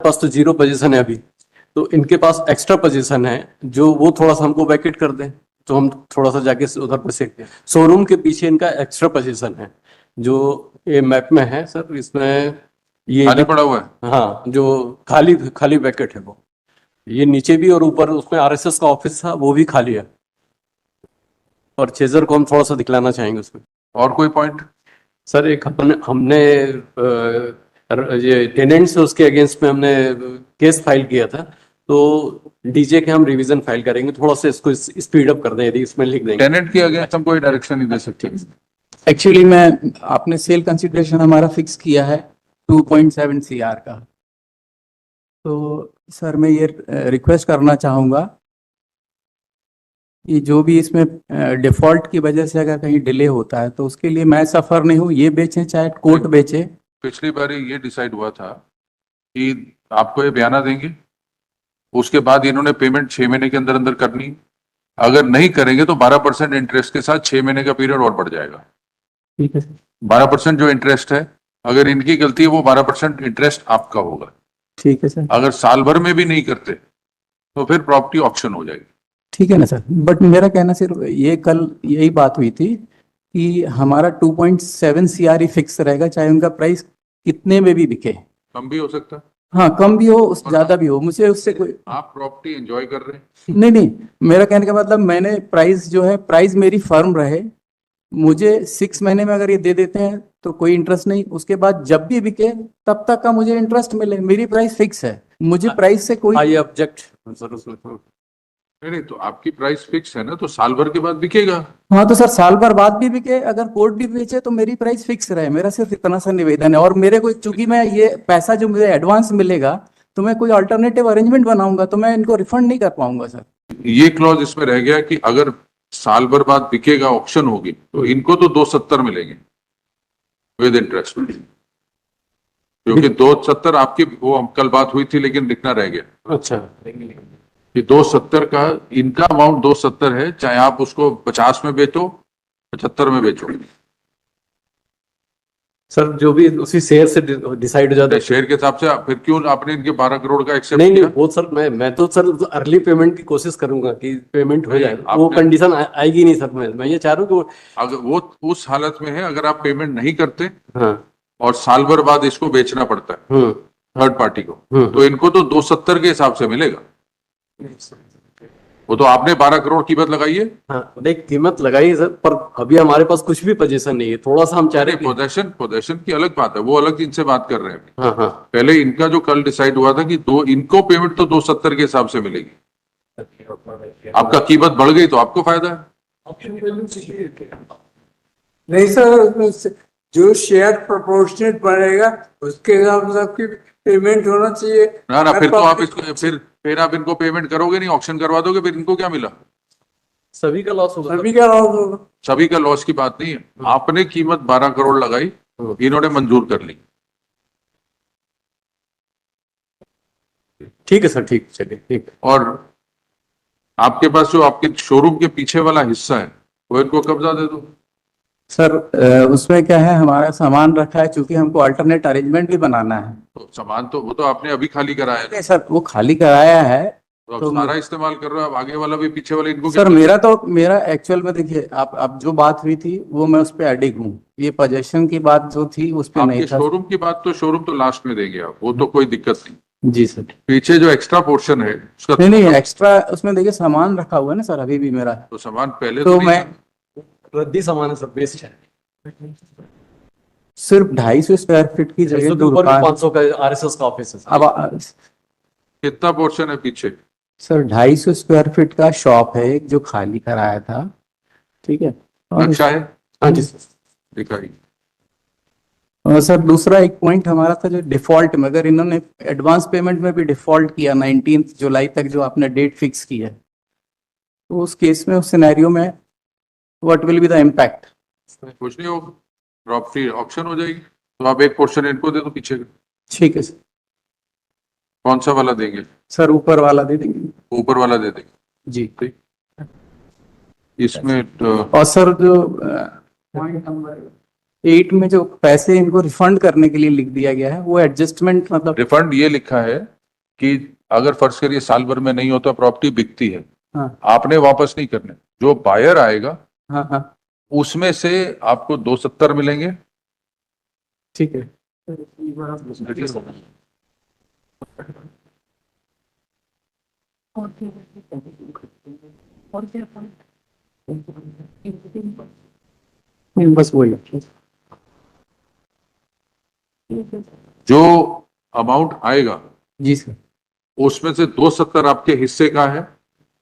पास तो 0 पोजीशन है अभी, तो इनके पास एक्स्ट्रा पोजीशन है जो वो थोड़ा सा हमको वैकेट कर दें तो हम थोड़ा सा जाके उधर पर सेट दें। शोरूम के पीछे इनका एक्स्ट्रा पोजीशन है जो ये मैप में है सर, इसमें ये खाली पड़ा हुआ है। हाँ, जो खाली खाली वैकेट है वो, ये नीचे भी और ऊपर उसमें आरएसएस का ऑफिस था वो भी खाली है, और चेजर को हम थोड़ा सा दिखलाना चाहेंगे उसमें। और कोई पॉइंट? सर एक हमने ये टेनेंट्स उसके अगेंस्ट में हमने केस फाइल किया था, तो डीजे के हम रिवीजन फाइल करेंगे, थोड़ा सा इसको स्पीड अप कर दें, यदि इसमें लिख देंगे। टेनेंट के अगेंस्ट हम कोई डायरेक्शन नहीं दे सकते। एक्चुअली मैं आपने सेल कंसिडरेशन हमारा फिक्स किया है 2.7 CR का, तो सर मैं ये रिक्वेस्ट करना चाहूँगा कि जो भी इसमें डिफॉल्ट की वजह से अगर कहीं डिले होता है तो उसके लिए मैं सफ़र नहीं हूँ, ये बेचें चाहे कोर्ट बेचे। पिछली बार ये डिसाइड हुआ था कि आपको ये बयाना देंगे, उसके बाद इन्होंने पेमेंट 6 महीने के अंदर अंदर करनी, अगर नहीं करेंगे तो 12% इंटरेस्ट के साथ 6 महीने का पीरियड और बढ़ जाएगा। ठीक है सर। 12% जो इंटरेस्ट है, अगर इनकी गलती है वो 12% इंटरेस्ट आपका होगा। ठीक है सर। अगर साल भर में भी नहीं करते तो फिर प्रॉपर्टी ऑक्शन हो जाएगी। ठीक है ना सर, बट मेरा कहना सिर्फ ये, कल यही बात हुई थी कि हमारा 2.7 CR ही फिक्स रहेगा, चाहे उनका प्राइस कितने में भी बिके। कम भी हो सकता है। हाँ, कम भी हो, उस ज्यादा भी हो, मुझे उससे कोई आप प्रॉपर्टी एंजॉय कर रहे हैं। नहीं, मेरा कहने का मतलब मैंने प्राइस जो है, प्राइस मेरी फर्म रहे, मुझे 6 महीने में अगर ये दे देते हैं तो कोई इंटरेस्ट नहीं, उसके बाद जब भी बिके तब तक का मुझे इंटरेस्ट मिले, मेरी प्राइस फिक्स है, मुझे प्राइस से कोई। आई ऑब्जेक्ट सर उसमें। नहीं तो आपकी प्राइस फिक्स है ना, तो साल भर के बाद बिकेगा। हाँ तो सर साल भर बाद भी बिके, अगर कोर्ट भी बेचे तो मेरी प्राइस फिक्स रहे, मेरा सिर्फ इतना सा निवेदन है। और मेरे को चूंकि मैं ये पैसा जो मुझे एडवांस मिलेगा तो मैं कोई अल्टरनेटिव अरेंजमेंट बनाऊंगा, तो मैं इनको रिफंड नहीं कर पाऊंगा सर। ये क्लॉज इसमें रह गया कि अगर साल भर बाद बिकेगा, ऑक्शन होगी, तो इनको तो 270 मिलेंगे विद इंटरेस्ट, क्योंकि 270 आपकी वो हम कल बात हुई थी लेकिन लिखना रह गया। अच्छा, कि 270 का इनका अमाउंट 270 है, चाहे आप उसको 50 में बेचो 75 में बेचो। सर जो भी उसी शेयर से डिसाइड हो जाता है। शेयर के हिसाब से फिर क्यों आपने इनके 12 करोड़ का एक्सेप्ट नहीं किया? वो सर मैं तो सर अर्ली पेमेंट की कोशिश करूंगा कि पेमेंट हो जाए, वो आपने- कंडीशन आएगी नहीं सर। मैं ये चाह रहा हूँ कि अगर वो उस हालत में है, अगर आप पेमेंट नहीं करते हाँ, और साल भर बाद इसको बेचना पड़ता है थर्ड पार्टी को, तो इनको तो 270 के हिसाब से मिलेगा। वो तो आपने 12 करोड़ कीमत लगाई है। हाँ, देख कीमत लगाई सर, पर अभी हमारे पास कुछ भी पोजीशन नहीं है, थोड़ा सा हम चाह रहे हैं। पोजेशन की अलग बात है, वो अलग इनसे बात कर रहे हैं। हाँ हाँ, पहले इनका जो कल डिसाइड हुआ था कि इनको पेमेंट तो 270 के हिसाब से मिलेगी। आपका कीमत बढ़ गई तो आपको फायदा है। नहीं सर, जो शेयर प्रोपोर्शनेट बढ़ेगा उसके हिसाब से आपकी पेमेंट होना चाहिए ना फिर तो आप इसको फिर आप इनको पेमेंट करोगे नहीं, ऑक्शन करवा दोगे, फिर इनको क्या मिला? सभी का लॉस होगा। सभी का लॉस होगा। सभी का लॉस की बात नहीं है। आपने कीमत 12 करोड़ लगाई, इन्होंने मंजूर कर ली। ठीक है सर, ठीक, चलिए ठीक। और आपके पास जो आपके शोरूम के पीछे वाला हिस्सा है वो इनको कब्जा दे दो। सर उसमें क्या है, हमारा सामान रखा है, चूंकि हमको अल्टरनेट अरेंजमेंट भी बनाना है। तो सामान तो वो तो आपने अभी खाली कराया है। सर वो खाली कराया है तो तो अब सारा इस्तेमाल कर रहे हो, अब आगे वाला भी पीछे वाला इनको सर मेरा एक्चुअल में देखिए, आप जो बात हुई थी वो मैं उस पर एडिग हूँ, ये पोजेशन की बात जो थी उस पर नहीं था। शोरूम की बात तो शोरूम तो लास्ट में देंगे आप, वो तो कोई दिक्कत नहीं। जी सर। पीछे जो एक्स्ट्रा पोर्शन है उसका नहीं एक्स्ट्रा उसमें देखिए सामान रखा हुआ है ना सर, अभी भी मेरा। तो सामान पहले तो नहीं मैं रद्दी सामान है सर, बेस्ट है। सिर्फ 250 स्क्वायर फीट की जगह जो दुकान, 500 का आरएसएस का ऑफिस है सर। अब कितना पोर्शन है पीछे? सर 250 स्क्वायर फीट का शॉप है एक, जो खाली कराया था। ठीक है, और अच्छा है। हाँ जी सर, दिखाई। और सर दूसरा एक पॉइंट हमारा था जो डिफॉल्ट में, अगर इन्होंने एडवांस पेमेंट में भी डिफॉल्ट किया 19 जुलाई तक जो आपने डेट फिक्स की है, तो उस केस में, उस सिनेरियो में what will be the impact? कुछ नहीं होगा, प्रॉपर्टी ऑक्शन हो जाएगी। तो आप एक पोर्शन इनको दे दो पीछे का। ठीक है सर। कौन सा वाला देंगे? सर ऊपर वाला दे देंगे। ऊपर वाला दे देंगे जी। ठीक। इसमें तो और सर जो पॉइंट नंबर 8 में जो पैसे इनको रिफंड करने के लिए लिख दिया गया है, वो एडजस्टमेंट मतलब रिफंड ये लिखा है कि अगर फर्ज करिए साल भर में नहीं होता, प्रॉपर्टी बिकती है, हाँ आपने वापस नहीं करने, जो बायर आएगा हाँ हाँ उसमें से आपको 270 मिलेंगे। ठीक है। बस वही। जो अमाउंट आएगा जी सर। उसमें से 270 आपके हिस्से का है,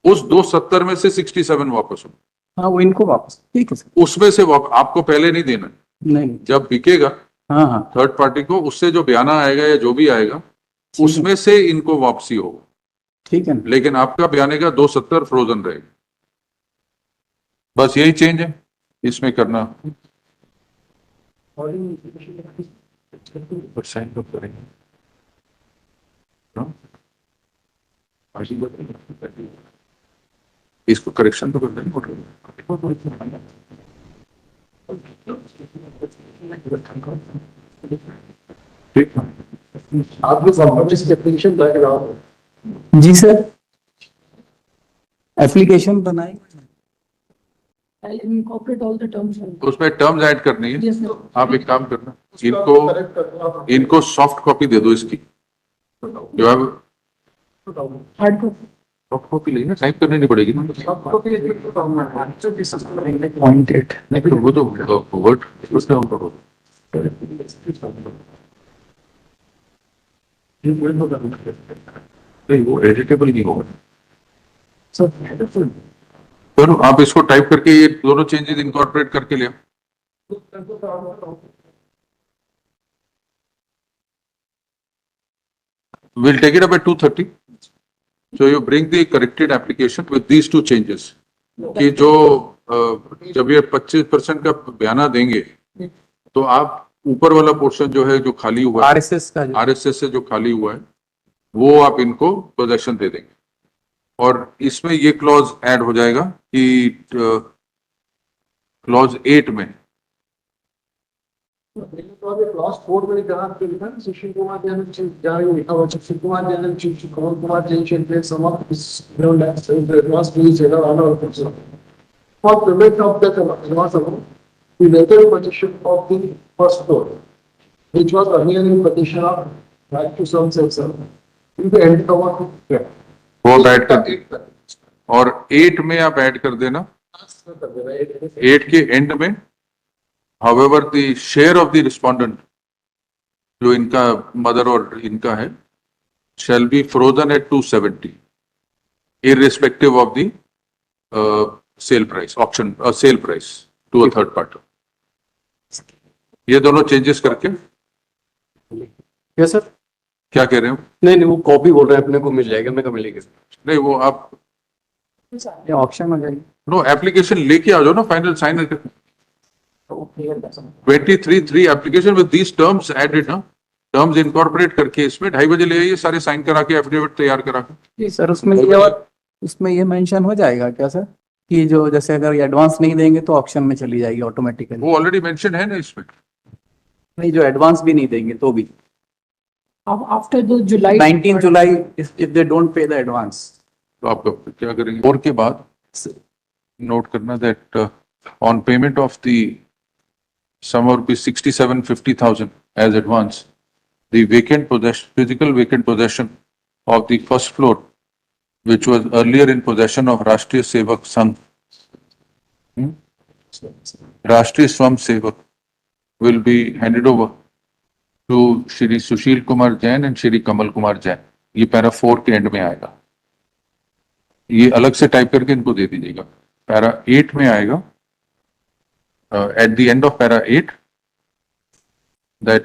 उस 270 में से 67 वापस हो, हाँ वो इनको वापस, ठीक है सर। उसमें से आपको पहले नहीं देना। नहीं। जब बिकेगा हाँ हाँ थर्ड पार्टी को, उससे जो बयाना आएगा या जो भी आएगा उसमें से इनको वापसी होगा, ठीक है ना। लेकिन आपका बयाने का 270 फ्रोजन रहेगा। बस यही चेंज है इसमें करना। साइन तो करेंगे हाँ? इसको करेक्शन तो कर देंगे। ठीक है। जी सर, एप्लीकेशन बनाए। I'll incorporate all the terms. उसमें टर्म्स ऐड करनी है। Yes, sir. आप एक काम करना, इनको सॉफ्ट कॉपी दे दो इसकी, जो है Hard copy. सॉफ्ट कॉपी लेना, टाइप करनी नहीं पड़ेगी ना। पॉइंट 8 नहीं वो तो वर्ड उसमें हम करो। नहीं वो एडिटेबल नहीं होगा। सर आप इसको टाइप करके ये दोनों चेंजेस इनकॉर्पोरेट करके ले आओ। We'll take it up at 2:30. So you bring the corrected application with these two changes. कि जो जब ये 25% का बयाना देंगे तो आप ऊपर वाला पोर्शन जो है, जो खाली हुआ है आरएसएस का आरएसएस से जो खाली हुआ है, वो आप इनको पोजेशन दे देंगे। और इसमें ये क्लॉज ऐड हो जाएगा कि क्लॉज 8 में क्लास 4 में जहाँ पे लिखा है सुशील कुमार जैन जहाँ ये लिखा हुआ है Sushil Kumar Jain Kamal Kumar Jain shelter sum of this ground loss please है ऑन और for payment of the loss amount the letter petition of the first floor which was earlier in petition of right to some section in the end cover वो आप add कर दें, और 8 में आप add कर देना, 8 के एंड में however the share of the respondent जो इनका मदर और इनका है shall be frozen at 270 irrespective of the sale price auction sale price to a third party। ये दोनों चेंजेस करके यस सर। क्या कह रहे हो? नहीं नहीं, वो कॉपी बोल रहे हैं, अपने को मिल जाएगा, अपने को मिलेगी। नहीं वो आप ये ऑप्शन हो जाएगी। नो एप्लीकेशन लेके आ जाओ ना, final sign 23(3) application with these terms added ना, टर्म्स इनकॉर्पोरेट करके इसमें 2:30 बजे ले आइए, सारे साइन करा के एफिडेविट तैयार करा के। जी सर, उसमें ये मेंशन हो जाएगा क्या सर कि जो जैसे अगर ये एडवांस नहीं देंगे तो ऑप्शन में चली जाएगी ऑटोमेटिकली? वो ऑलरेडी मेंशन है ना इसमें। नहीं, जो एडवांस भी नहीं देंगे तो भी After the July. 19 July if they don't pay the advance। तो आप क्या करेंगे? और के बाद नोट करना that on payment of the sum of rupees 67,50,000 as advance, the vacant possession, physical vacant possession of the first floor, which was earlier in possession of Rashtriya Sevak Sangh, Rashtriya Swam Sevak, will be handed over to Shri Sushil Kumar Jain and Shri Kamal Kumar Jain। ये para 4 के and में आएगा, ये अलग से type करके इनको दे दीजिएगा। पैरा 8 में आएगा, at the end of para 8, that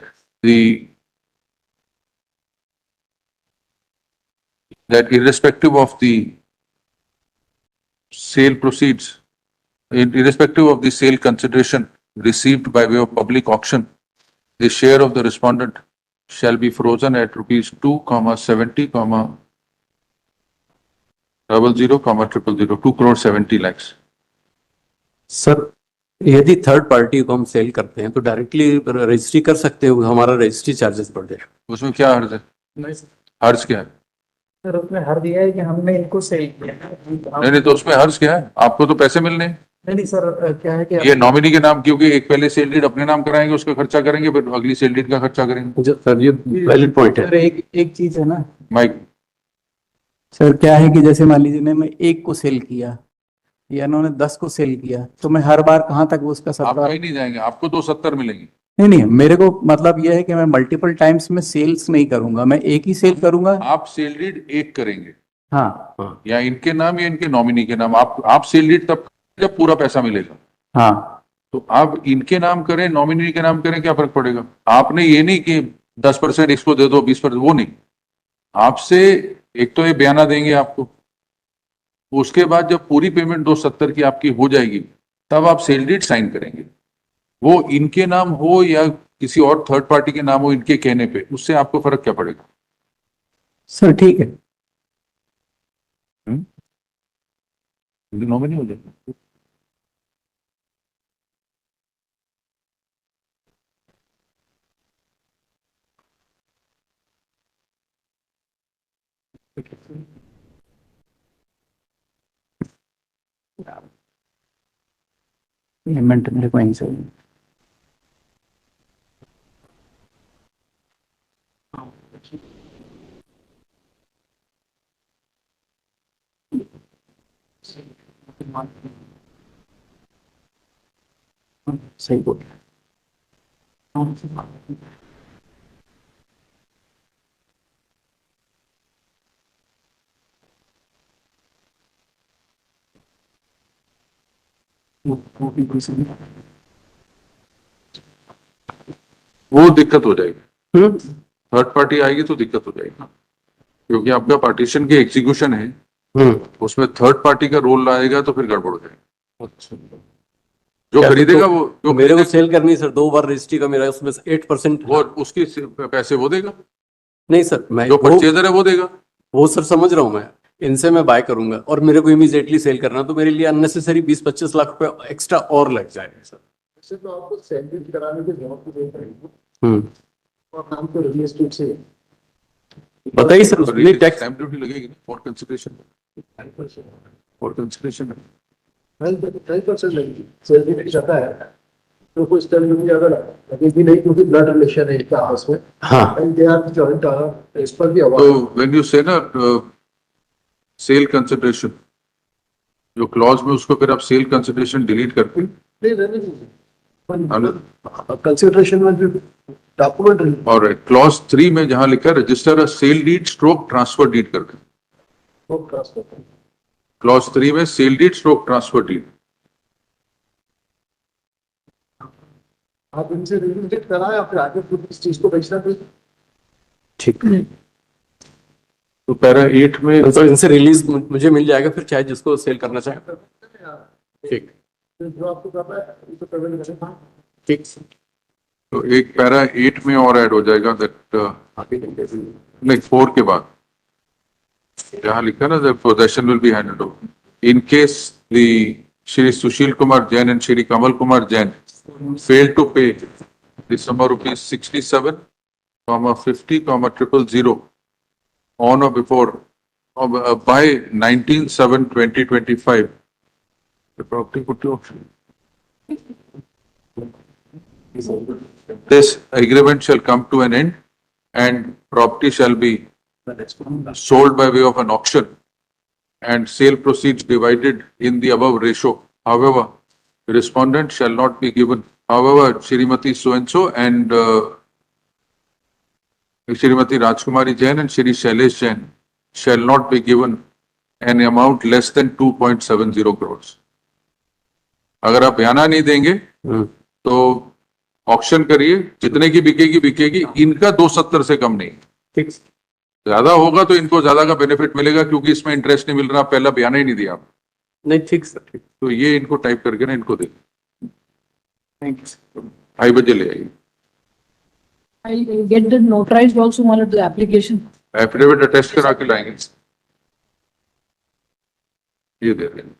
irrespective of the sale proceeds, irrespective of the sale consideration received by way of public auction, the share of the respondent shall be frozen at rupees 2,70,000,000, 2 crore 70 lakhs। Sir यदि third party को हम cell करते हैं तो directly registry कर सकते हो, हमारा रजिस्ट्री चार्जेस बढ़ जाएगा। उसमें क्या हर्ज है? हर्ज क्या है? सर उसमें हर दिया है कि हमने इनको सेल किया। नहीं नहीं, तो उसमें हर्ज क्या है, आपको तो पैसे मिलने हैं। नहीं सर, क्या है कि ये नॉमिनी के नाम, क्योंकि एक पहले सेल डीड अपने नाम कराएंगे, उसका खर्चा करेंगे, फिर अगली सेल डीड का खर्चा करेंगे। सर ये वैलिड पॉइंट है। सर एक चीज है ना माइक, सर, क्या है कि जैसे मान लीजिए मैं एक को सेल किया या इन्होंने 10 को सेल किया, तो मैं हर बार कहाँ तक उसका आप सत्ता। कहीं नहीं जाएंगे, आपको तो 70 मिलेंगे। नहीं, मेरे को मतलब यह है कि मैं मल्टीपल टाइम्स में सेल्स नहीं करूंगा, मैं एक ही सेल करूंगा। आप सेल डीड एक करेंगे, हाँ या इनके नाम या इनके नॉमिनी के नाम। आप सेल डीड तब जब पूरा पैसा मिलेगा। हाँ तो आप इनके नाम करें, नॉमिनी के नाम करें, क्या फर्क पड़ेगा। आपने ये नहीं कि 10% इसको दे दो, 20%, वो नहीं। आपसे एक तो ये बयाना देंगे आपको, उसके बाद जब पूरी पेमेंट 270 की आपकी हो जाएगी, तब आप सेल डीड साइन करेंगे। वो इनके नाम हो या किसी और थर्ड पार्टी के नाम हो, इनके कहने पे, उससे आपको फर्क क्या पड़ेगा। सर, ठीक है। नॉमिनी हो जाएगा। पेमेंट मेरे को यहीं से सही बोल। वो दिक्कत हो जाएगी, थर्ड पार्टी आएगी तो दिक्कत हो जाएगी, क्योंकि आपका पार्टीशन की एग्जीक्यूशन है, उसमें थर्ड पार्टी का रोल आएगा तो फिर गड़बड़ हो जाएगी। अच्छा, जो क्या खरीदेगा तो वो, जो मेरे को खरीदेगा, सेल करनी है सर, 2 बार रजिस्ट्री का मेरा उसमें से 8%। वो उसकी पैसे वो देगा, नहीं सर, मैं जो परचेजर है वो देगा। वो सर समझ रहा हूँ मैं, इनसे मैं बाय करूंगा और मेरे को इमीडिएटली सेल करना, तो मेरे लिए अननेसेसरी 20-25 लाख रुपए एक्स्ट्रा और लग जाएगा सर। वैसे तो आपको सैंडविच कराने की जरूरत नहीं पड़ेगी, हम्म और काम तो रियल एस्टेट से बताइए सर, उसमें टैक्स स्टैम्प ड्यूटी लगेगी फॉर कंसिडरेशन, फॉर कंसिडरेशन। 10% लगेगी। सैलरी नहीं जाता है तो कोई स्टैम्प ड्यूटी ज्यादा लगेगी नहीं, क्योंकि ब्लड रिलेशन है इनका आपस में। हाँ एंड दे आर जॉइंट, इस पर भी तो आवाज व्हेन यू से ना सेल कंसिडरेशन, जो क्लॉज में, उसको फिर आप सेल कंसिडरेशन डिलीट करके नहीं रहने दीजिए। कंसिडरेशन में जो डॉक्यूमेंट और क्लॉज 3 में जहां लिखा है register a sale deed stroke transfer deed करके, वो ट्रांसफर करें। क्लॉज 3 में sale deed stroke transfer deed. आप इनसे रिलेटेड कराएं और फिर आगे खुद इस चीज को बेचना भी। ठीक। तो पैरा 8 में तो इनसे रिलीज मुझे मिल जाएगा फिर, चाहे जिसको सेल करना चाहे। ठीक जो आपको करना है उसे पेमेंट करें। ठीक। तो एक पैरा 8 में और ऐड हो जाएगा, दैट नहीं 4 के बाद जहां लिखा ना that possession will be handed over in case the Shri Sushil Kumar Jain and Shri Kamal Kumar Jain failed to pay the sum of rupees 67, 50, 000 on or before by 19/7/2025. The property put to auction. This agreement shall come to an end and property shall be sold by way of an auction and sale proceeds divided in the above ratio. However, respondent shall not be given. However, Shrimati so and so and Shrimati Rajkumari Jain and Shri Shailesh Jain shall not be given an amount less than 2.70 crores. अगर आप बयाना नहीं देंगे तो auction करिए, जितने की बिकेगी, इनका 270 से कम नहीं। ठीक। ज्यादा होगा तो इनको ज्यादा का बेनिफिट मिलेगा, क्योंकि इसमें इंटरेस्ट नहीं मिल रहा, पहला बयाना ही नहीं दिया आप। नहीं ठीक सर, ठीक। तो ये इनको टाइप करके ना इनको दे, थैंक यू। 2:30 बजे ले आइए। I'll get the notarized also one of the application. Affidavit attest करा के लाएंगे, ये दे देंगे।